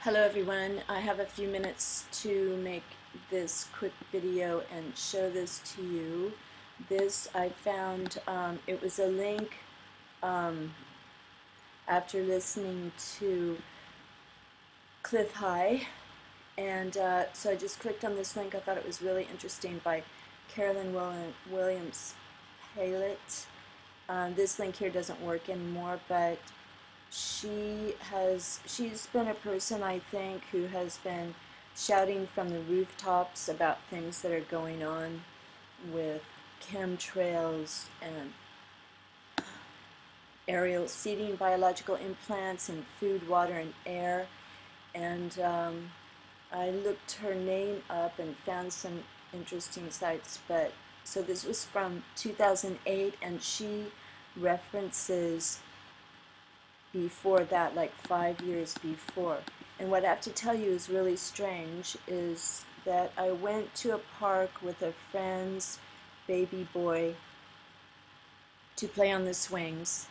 Hello everyone, I have a few minutes to make this quick video and show this to you. This I found, it was a link after listening to Cliff High, and so I just clicked on this link. I thought it was really interesting, by Carolyn Williams Palet. This link here doesn't work anymore, but she's been a person, I think, who has been shouting from the rooftops about things that are going on with chemtrails and aerial seeding, biological implants in food, water, and air. And I looked her name up and found some interesting sites, but so this was from 2008, and she references before that, like 5 years before. And what I have to tell you is really strange is that I went to a park with a friend's baby boy to play on the swings,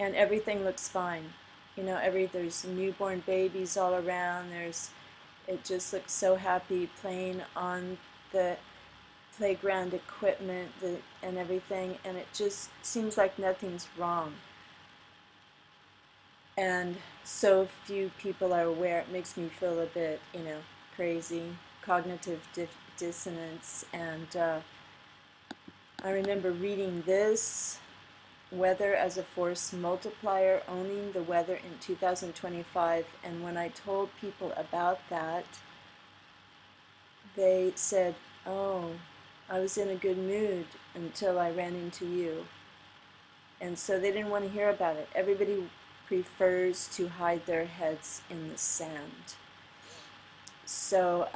and everything looks fine. You know, there's newborn babies all around. It just looks so happy playing on the playground equipment and everything, and it just seems like nothing's wrong. And so few people are aware. It makes me feel a bit, crazy, cognitive dissonance. And I remember reading this, Weather as a Force Multiplier, Owning the Weather in 2025. And when I told people about that, they said, oh, I was in a good mood until I ran into you. And so they didn't want to hear about it. Everybody prefers to hide their heads in the sand. So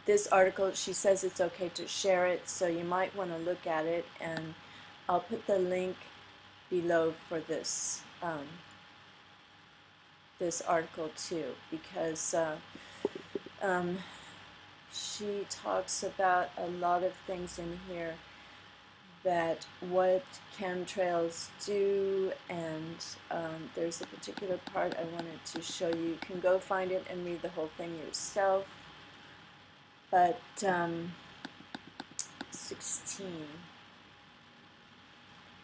this article, she says it's okay to share it, so you might want to look at it, and I'll put the link below for this this article too, because she talks about a lot of things in here, that what chemtrails do, and there's a particular part I wanted to show you. You can go find it and read the whole thing yourself. But 16.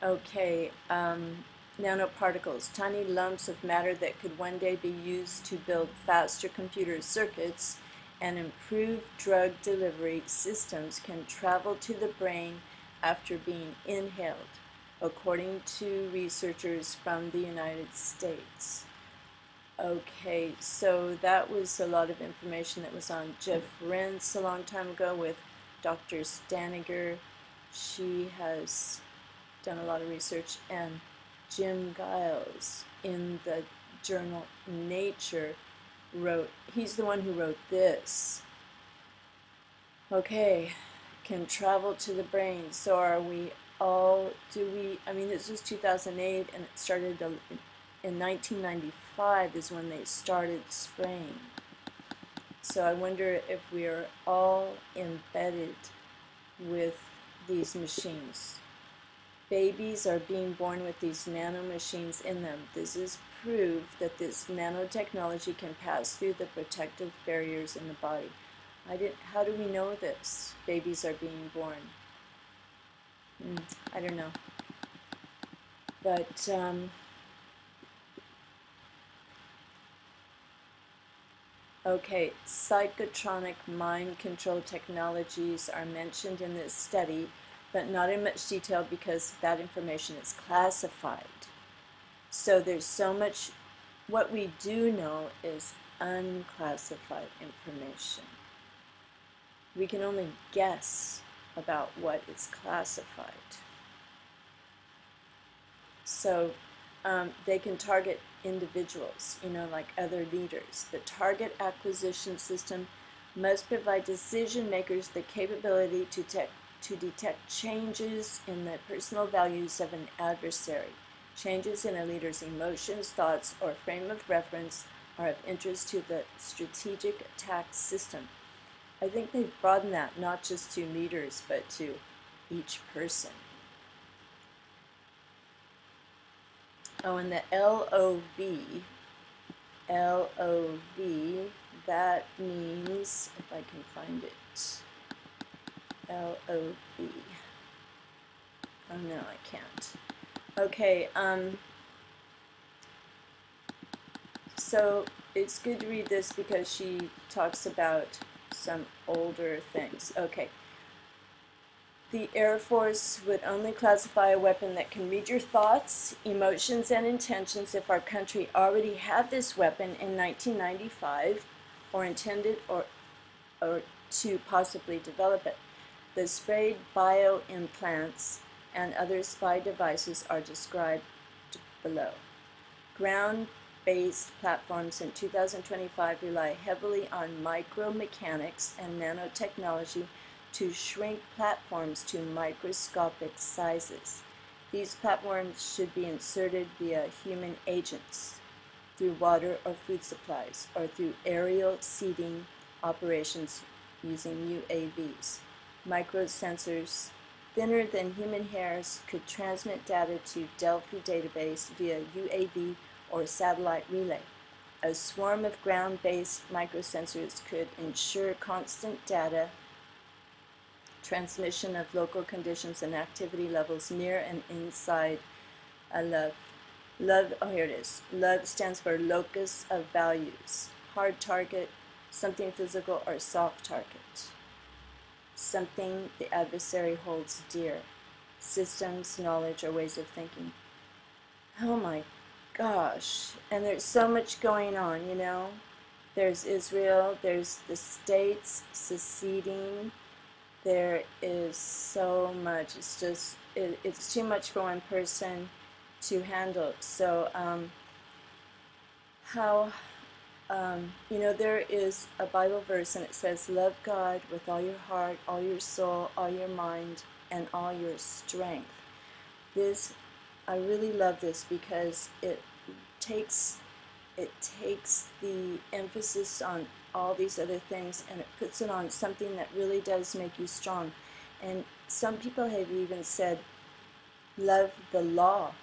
Okay, nanoparticles, tiny lumps of matter that could one day be used to build faster computer circuits and improve drug delivery systems, can travel to the brain after being inhaled, according to researchers from the United States. Okay, so that was a lot of information that was on Jeff Rentz a long time ago with Dr. Staniger. She has done a lot of research, and Jim Giles in the journal Nature he's the one who wrote this. Okay, can travel to the brain. So are we all, I mean, this was 2008, and it started in 1995 is when they started spraying. So I wonder if we are all embedded with these machines. Babies are being born with these nano machines in them. This is proof that this nanotechnology can pass through the protective barriers in the body. How do we know this? Babies are being born. I don't know. But okay, psychotronic mind control technologies are mentioned in this study, but not in much detail because that information is classified. So there's so much, what we do know is unclassified information. We can only guess about what is classified. So they can target individuals, like other leaders. The target acquisition system must provide decision makers the capability to detect changes in the personal values of an adversary. Changes in a leader's emotions, thoughts, or frame of reference are of interest to the strategic attack system. I think they've broadened that not just to leaders, but to each person. Oh, and the LOV LOV, that means, if I can find it, LOV. Oh no, I can't. Okay, so it's good to read this because she talks about some older things. Okay. The Air Force would only classify a weapon that can read your thoughts, emotions, and intentions if our country already had this weapon in 1995 or intended or to possibly develop it. The sprayed bioimplants and other spy devices are described below. Ground-based platforms in 2025 rely heavily on micromechanics and nanotechnology to shrink platforms to microscopic sizes. These platforms should be inserted via human agents, through water or food supplies, or through aerial seeding operations using UAVs. Microsensors thinner than human hairs could transmit data to Delphi database via UAV or satellite relay. A swarm of ground-based microsensors could ensure constant data transmission of local conditions and activity levels near and inside a LOVE. LOVE, oh here it is. LOVE stands for locus of values. Hard target, something physical, or soft target. Something the adversary holds dear. Systems, knowledge, or ways of thinking. Oh my gosh. And there's so much going on, you know. There's Israel, there's the states seceding. There is so much. It's just, it's too much for one person to handle. So, you know, there is a Bible verse and it says, love God with all your heart, all your soul, all your mind, and all your strength. This, I really love this because it takes the emphasis on all these other things and it puts it on something that really does make you strong. And some people have even said, love the law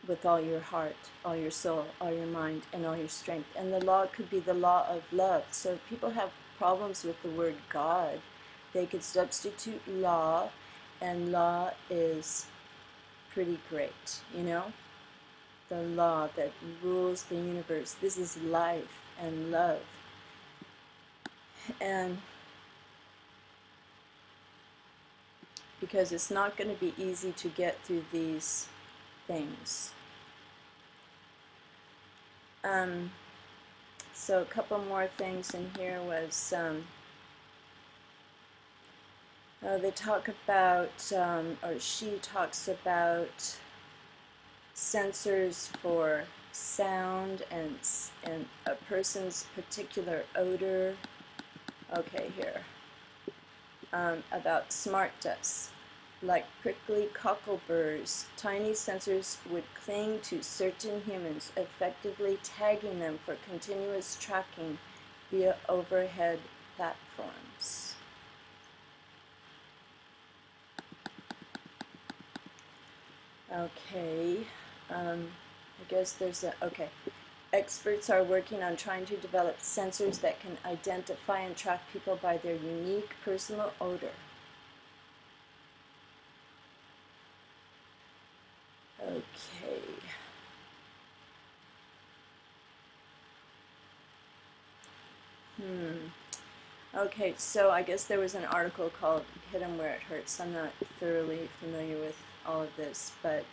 with all your heart, all your soul, all your mind, and all your strength. And the law could be the law of love. So if people have problems with the word God, they could substitute law, and law is pretty great, you know? The law that rules the universe. This is life and love. And because it's not going to be easy to get through these things. So a couple more things in here was they talk about, or she talks about sensors for sound and a person's particular odor. Okay, here. About smart dust. Like prickly cockleburrs, tiny sensors would cling to certain humans, effectively tagging them for continuous tracking via overhead platforms. Okay, I guess there's a, okay. Experts are working on trying to develop sensors that can identify and track people by their unique personal odor. Okay. Okay, so I guess there was an article called Hit 'em Where It Hurts. I'm not thoroughly familiar with all of this, but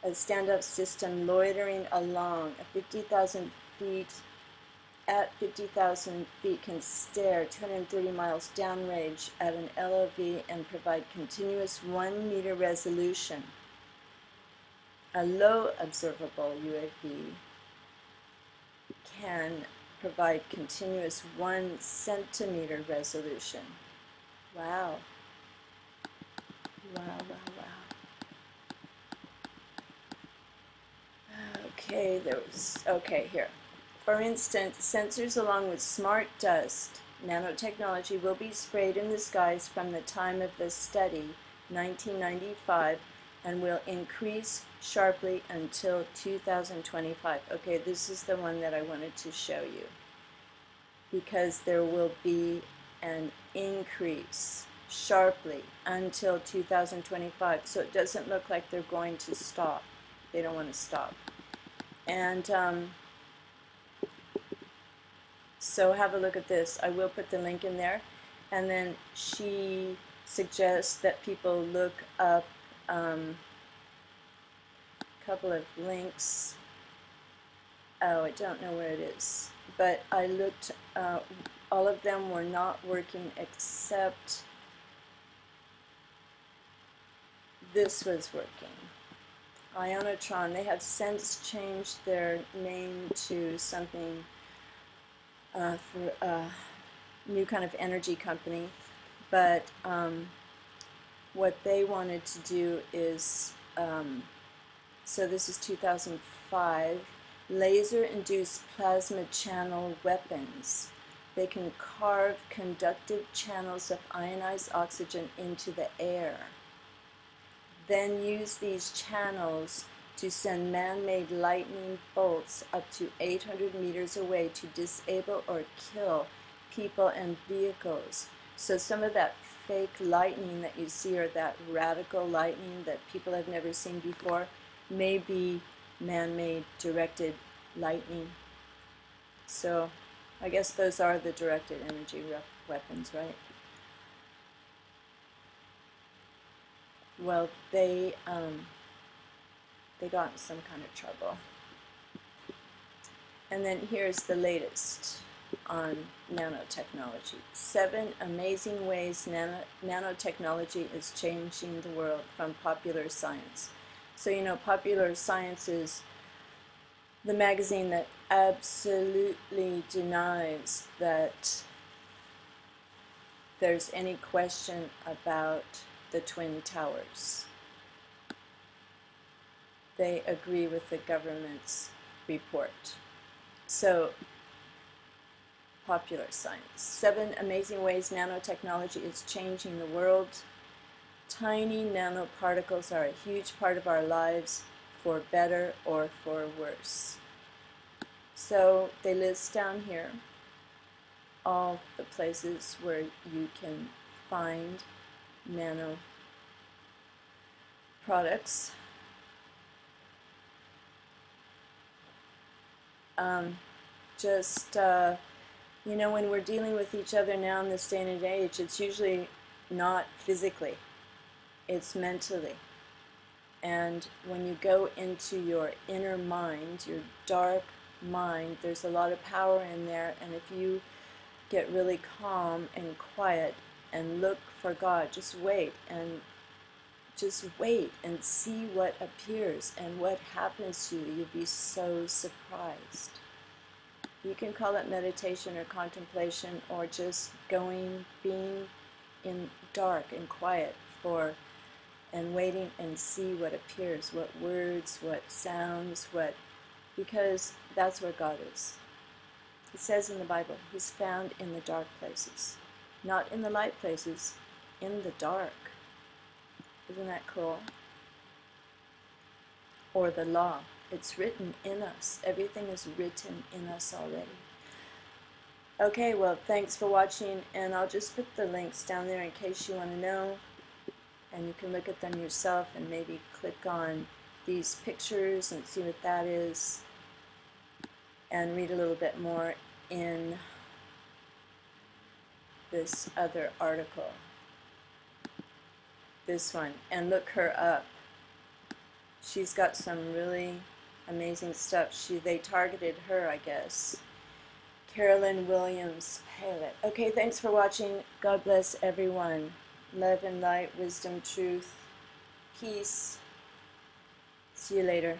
a stand-up system loitering along at 50,000 feet can stare 230 miles downrange at an LOV and provide continuous 1-meter resolution. A low observable UAV can provide continuous 1 centimeter resolution. Wow. Wow, wow, wow. Okay, okay, here. For instance, sensors along with smart dust nanotechnology will be sprayed in the skies from the time of the study, 1995, and will increase sharply until 2025. Okay, this is the one that I wanted to show you, because there will be an increase sharply until 2025. So it doesn't look like they're going to stop. They don't want to stop. And so have a look at this. I will put the link in there. And then she suggests that people look up a couple of links. Oh, I don't know where it is. But I looked, all of them were not working except this was working. Ionotron, they have since changed their name to something for a new kind of energy company, but what they wanted to do is, so this is 2005, laser-induced plasma channel weapons. They can carve conductive channels of ionized oxygen into the air, then use these channels to send man-made lightning bolts up to 800 meters away to disable or kill people and vehicles. So some of that fake lightning that you see, or that radical lightning that people have never seen before, may be man-made directed lightning. So I guess those are the directed energy weapons, right? Well, they got in some kind of trouble. And then here's the latest on nanotechnology. 7 amazing ways nanotechnology is changing the world, from Popular Science. So you know, Popular Science is the magazine that absolutely denies that there's any question about the Twin Towers. They agree with the government's report. So, Popular Science. 7 amazing ways nanotechnology is changing the world. Tiny nanoparticles are a huge part of our lives, for better or for worse. So they list down here all the places where you can find nano products. You know, when we're dealing with each other now in this day and age, it's usually not physically, it's mentally. And when you go into your inner mind, your dark mind, there's a lot of power in there, and if you get really calm and quiet and look for God, just wait and see what appears and what happens to you. You'll be so surprised. You can call it meditation or contemplation, or just being in dark and quiet and waiting and see what appears, what words, what sounds, because that's where God is. It says in the Bible, He's found in the dark places, not in the light places, in the dark. Isn't that cool? Or the law. It's written in us. Everything is written in us already. Okay, well, thanks for watching, and I'll just put the links down there in case you want to know, and you can look at them yourself and maybe click on these pictures and see what that is, and read a little bit more in this other article, this one, and look her up. She's got some really amazing stuff. They targeted her, I guess. Carolyn Williams Pilot. Okay, thanks for watching. God bless everyone. Love and light, wisdom, truth, peace. See you later.